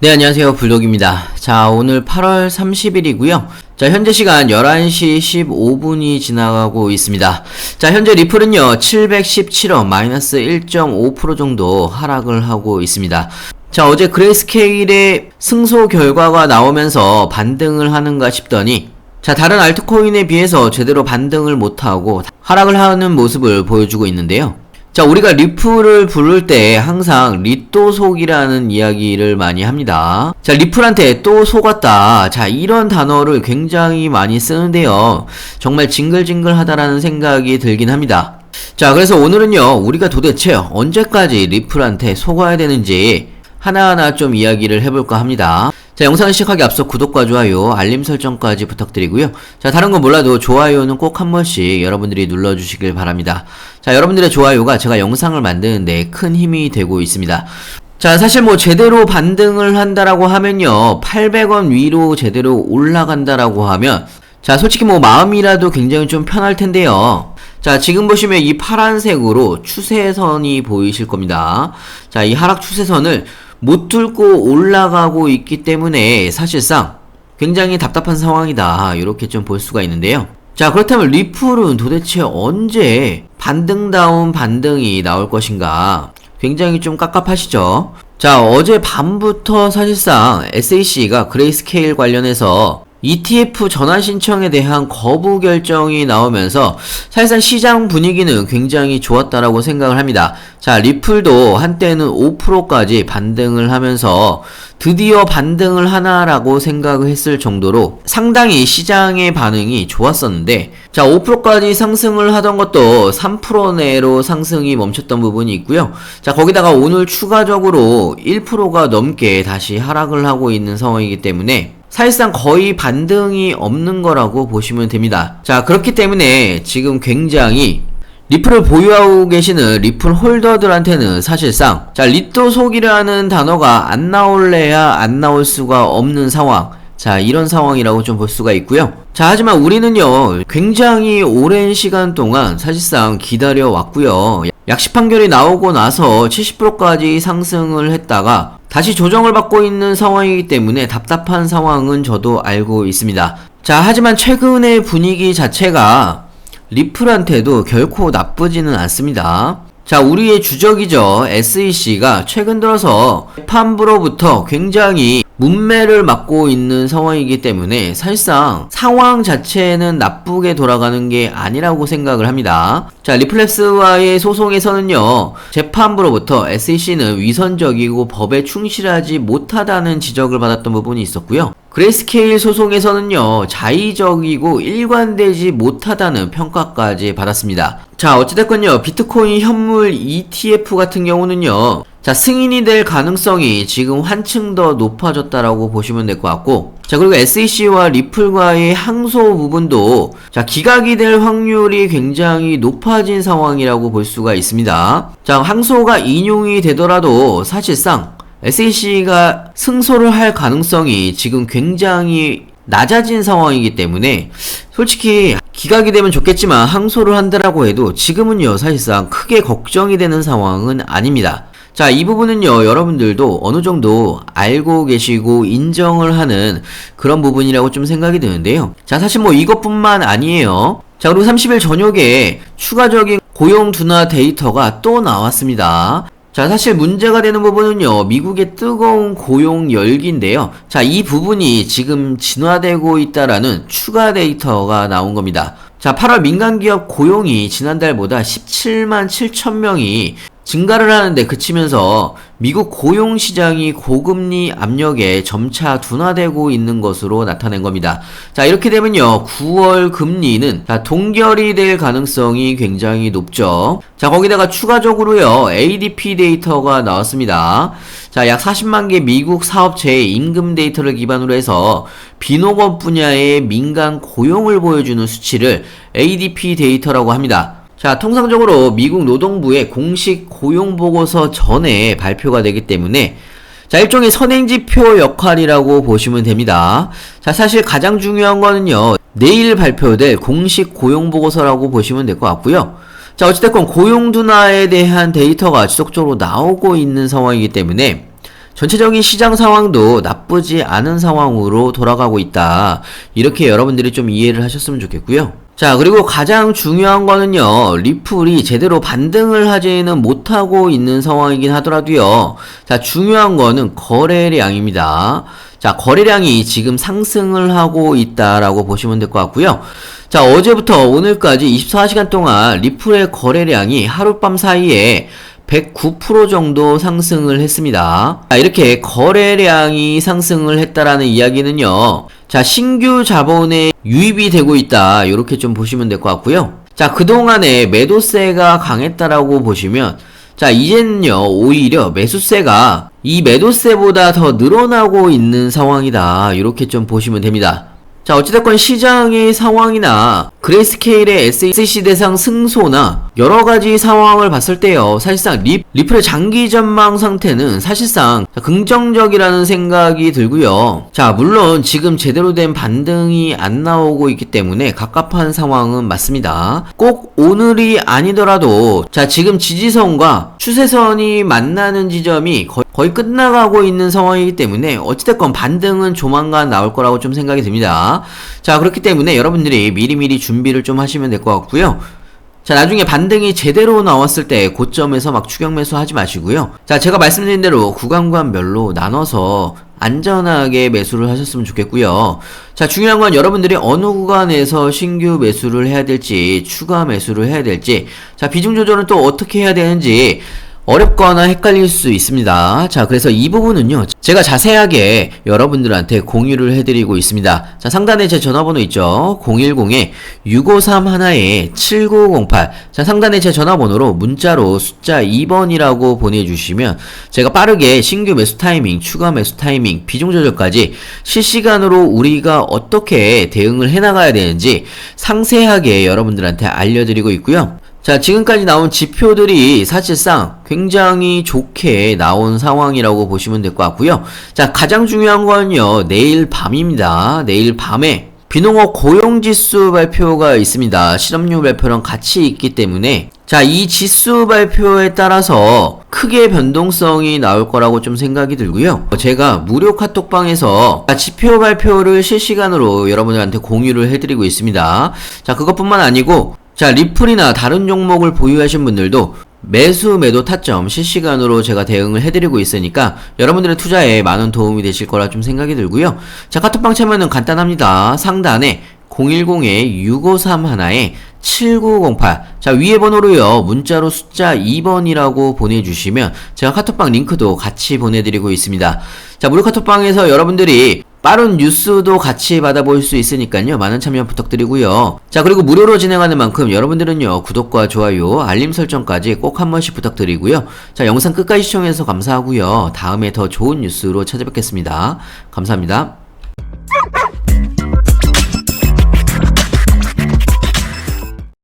네, 안녕하세요. 불독입니다. 자, 오늘 8월 30일이고요. 자, 현재 시간 11시 15분이 지나가고 있습니다. 자, 현재 리플은요, 717원, 마이너스 1.5% 정도 하락을 하고 있습니다. 자, 어제 그레이스케일의 승소 결과가 나오면서 반등을 하는가 싶더니, 자, 다른 알트코인에 비해서 제대로 반등을 못하고 하락을 하는 모습을 보여주고 있는데요. 자, 우리가 리플을 부를 때 항상 리또 속이라는 이야기를 많이 합니다. 자, 리플한테 또 속았다. 자, 이런 단어를 굉장히 많이 쓰는데요. 정말 징글징글하다라는 생각이 들긴 합니다. 자, 그래서 오늘은요, 우리가 도대체 언제까지 리플한테 속아야 되는지 하나하나 좀 이야기를 해볼까 합니다. 자, 영상을 시작하기 앞서 구독과 좋아요, 알림 설정까지 부탁드리고요. 자, 다른 건 몰라도 좋아요는 꼭 한 번씩 여러분들이 눌러주시길 바랍니다. 자, 여러분들의 좋아요가 제가 영상을 만드는데 큰 힘이 되고 있습니다. 자, 사실 뭐 제대로 반등을 한다라고 하면요, 800원 위로 제대로 올라간다라고 하면, 자, 솔직히 뭐 마음이라도 굉장히 좀 편할 텐데요. 자, 지금 보시면 이 파란색으로 추세선이 보이실 겁니다. 자, 이 하락 추세선을 못 뚫고 올라가고 있기 때문에 사실상 굉장히 답답한 상황이다, 이렇게 좀 볼 수가 있는데요. 자, 그렇다면 리플은 도대체 언제 반등다운 반등이 나올 것인가, 굉장히 좀 깝깝하시죠? 자, 어제 밤부터 사실상 SEC가 그레이스케일 관련해서 ETF 전환 신청에 대한 거부 결정이 나오면서 사실상 시장 분위기는 굉장히 좋았다라고 생각을 합니다. 자, 리플도 한때는 5%까지 반등을 하면서 드디어 반등을 하나라고 생각을 했을 정도로 상당히 시장의 반응이 좋았었는데, 자, 5%까지 상승을 하던 것도 3% 내로 상승이 멈췄던 부분이 있고요. 자, 거기다가 오늘 추가적으로 1%가 넘게 다시 하락을 하고 있는 상황이기 때문에 사실상 거의 반등이 없는 거라고 보시면 됩니다. 자, 그렇기 때문에 지금 굉장히 리플을 보유하고 계시는 리플 홀더들한테는 사실상, 자, 리또 속이라는 단어가 안 나올래야 안 나올 수가 없는 상황, 자, 이런 상황이라고 좀 볼 수가 있고요. 자, 하지만 우리는요, 굉장히 오랜 시간 동안 사실상 기다려 왔고요. 약식 판결이 나오고 나서 70%까지 상승을 했다가 다시 조정을 받고 있는 상황이기 때문에 답답한 상황은 저도 알고 있습니다. 자, 하지만 최근의 분위기 자체가 리플한테도 결코 나쁘지는 않습니다. 자, 우리의 주적이죠, SEC가 최근 들어서 재판부로부터 굉장히 문매를 맞고 있는 상황이기 때문에 사실상 상황 자체는 나쁘게 돌아가는 게 아니라고 생각을 합니다. 자, 리플랩스와의 소송에서는요, 재판부로부터 SEC는 위선적이고 법에 충실하지 못하다는 지적을 받았던 부분이 있었고요. 그레이스케일 소송에서는요, 자의적이고 일관되지 못하다는 평가까지 받았습니다. 자, 어찌됐건요, 비트코인 현물 ETF 같은 경우는요, 자, 승인이 될 가능성이 지금 한층 더 높아졌다라고 보시면 될 것 같고, 자, 그리고 SEC와 리플과의 항소 부분도, 자, 기각이 될 확률이 굉장히 높아진 상황이라고 볼 수가 있습니다. 자, 항소가 인용이 되더라도 사실상 SEC가 승소를 할 가능성이 지금 굉장히 낮아진 상황이기 때문에 솔직히 기각이 되면 좋겠지만 항소를 한다라고 해도 지금은요, 사실상 크게 걱정이 되는 상황은 아닙니다. 자, 이 부분은요, 여러분들도 어느 정도 알고 계시고 인정을 하는 그런 부분이라고 좀 생각이 드는데요. 자, 사실 뭐 이것뿐만 아니에요. 자, 그리고 30일 저녁에 추가적인 고용 둔화 데이터가 또 나왔습니다. 자, 사실 문제가 되는 부분은요, 미국의 뜨거운 고용 열기인데요. 자, 이 부분이 지금 진화되고 있다라는 추가 데이터가 나온 겁니다. 자, 8월 민간기업 고용이 지난달보다 17만 7천 명이 증가를 하는데 그치면서 미국 고용시장이 고금리 압력에 점차 둔화되고 있는 것으로 나타낸 겁니다. 자, 이렇게 되면요, 9월 금리는 동결이 될 가능성이 굉장히 높죠. 자, 거기다가 추가적으로요, ADP 데이터가 나왔습니다. 자, 약 40만 개 미국 사업체의 임금 데이터를 기반으로 해서 비농업 분야의 민간 고용을 보여주는 수치를 ADP 데이터라고 합니다. 자, 통상적으로 미국 노동부의 공식 고용보고서 전에 발표가 되기 때문에, 자, 일종의 선행지표 역할이라고 보시면 됩니다. 자, 사실 가장 중요한 거는요, 내일 발표될 공식 고용보고서라고 보시면 될 것 같고요. 자, 어찌됐건 고용 둔화에 대한 데이터가 지속적으로 나오고 있는 상황이기 때문에 전체적인 시장 상황도 나쁘지 않은 상황으로 돌아가고 있다. 이렇게 여러분들이 좀 이해를 하셨으면 좋겠고요. 자, 그리고 가장 중요한 거는요, 리플이 제대로 반등을 하지는 못하고 있는 상황이긴 하더라도요. 자, 중요한 거는 거래량입니다. 자, 거래량이 지금 상승을 하고 있다라고 보시면 될 것 같고요. 자, 어제부터 오늘까지 24시간 동안 리플의 거래량이 하룻밤 사이에 109% 정도 상승을 했습니다. 자, 이렇게 거래량이 상승을 했다라는 이야기는요. 자, 신규 자본에 유입이 되고 있다. 이렇게 좀 보시면 될 것 같고요. 자, 그동안에 매도세가 강했다라고 보시면 자, 이제는요, 오히려 매수세가 이 매도세보다 더 늘어나고 있는 상황이다. 이렇게 좀 보시면 됩니다. 자, 어찌됐건 시장의 상황이나 그레이스케일의 SEC 대상 승소나 여러가지 상황을 봤을 때요, 사실상 리플의 장기 전망 상태는 사실상 긍정적이라는 생각이 들고요. 자, 물론 지금 제대로 된 반등이 안 나오고 있기 때문에 갑갑한 상황은 맞습니다. 꼭 오늘이 아니더라도 자, 지금 지지선과 추세선이 만나는 지점이 거의 끝나가고 있는 상황이기 때문에 어찌됐건 반등은 조만간 나올 거라고 좀 생각이 듭니다. 자, 그렇기 때문에 여러분들이 미리미리 준비를 좀 하시면 될 것 같고요. 자, 나중에 반등이 제대로 나왔을 때 고점에서 막 추격 매수 하지 마시고요. 자, 제가 말씀드린 대로 구간별로 나눠서 안전하게 매수를 하셨으면 좋겠고요. 자, 중요한 건 여러분들이 어느 구간에서 신규 매수를 해야 될지, 추가 매수를 해야 될지, 자, 비중 조절은 또 어떻게 해야 되는지 어렵거나 헷갈릴 수 있습니다. 자, 그래서 이 부분은요, 제가 자세하게 여러분들한테 공유를 해드리고 있습니다. 자, 상단에 제 전화번호 있죠? 010-6531-7908. 자, 상단에 제 전화번호로 문자로 숫자 2번이라고 보내주시면 제가 빠르게 신규 매수 타이밍, 추가 매수 타이밍, 비중 조절까지 실시간으로 우리가 어떻게 대응을 해나가야 되는지 상세하게 여러분들한테 알려드리고 있고요. 자, 지금까지 나온 지표들이 사실상 굉장히 좋게 나온 상황이라고 보시면 될 것 같고요. 자, 가장 중요한 건요, 내일 밤입니다. 내일 밤에 비농업 고용지수 발표가 있습니다. 실업률 발표랑 같이 있기 때문에 자, 이 지수 발표에 따라서 크게 변동성이 나올 거라고 좀 생각이 들고요. 제가 무료 카톡방에서 지표 발표를 실시간으로 여러분들한테 공유를 해드리고 있습니다. 자, 그것뿐만 아니고 자, 리플이나 다른 종목을 보유하신 분들도 매수 매도 타점 실시간으로 제가 대응을 해드리고 있으니까 여러분들의 투자에 많은 도움이 되실 거라 좀 생각이 들고요. 자, 카톡방 참여는 간단합니다. 상단에 010-6531-7908. 자, 위에 번호로요, 문자로 숫자 2번이라고 보내주시면 제가 카톡방 링크도 같이 보내드리고 있습니다. 자, 무료 카톡방에서 여러분들이 빠른 뉴스도 같이 받아볼 수 있으니까요, 많은 참여 부탁드리고요. 자, 그리고 무료로 진행하는 만큼 여러분들은요, 구독과 좋아요, 알림 설정까지 꼭 한 번씩 부탁드리고요. 자, 영상 끝까지 시청해주셔서 감사하고요. 다음에 더 좋은 뉴스로 찾아뵙겠습니다. 감사합니다.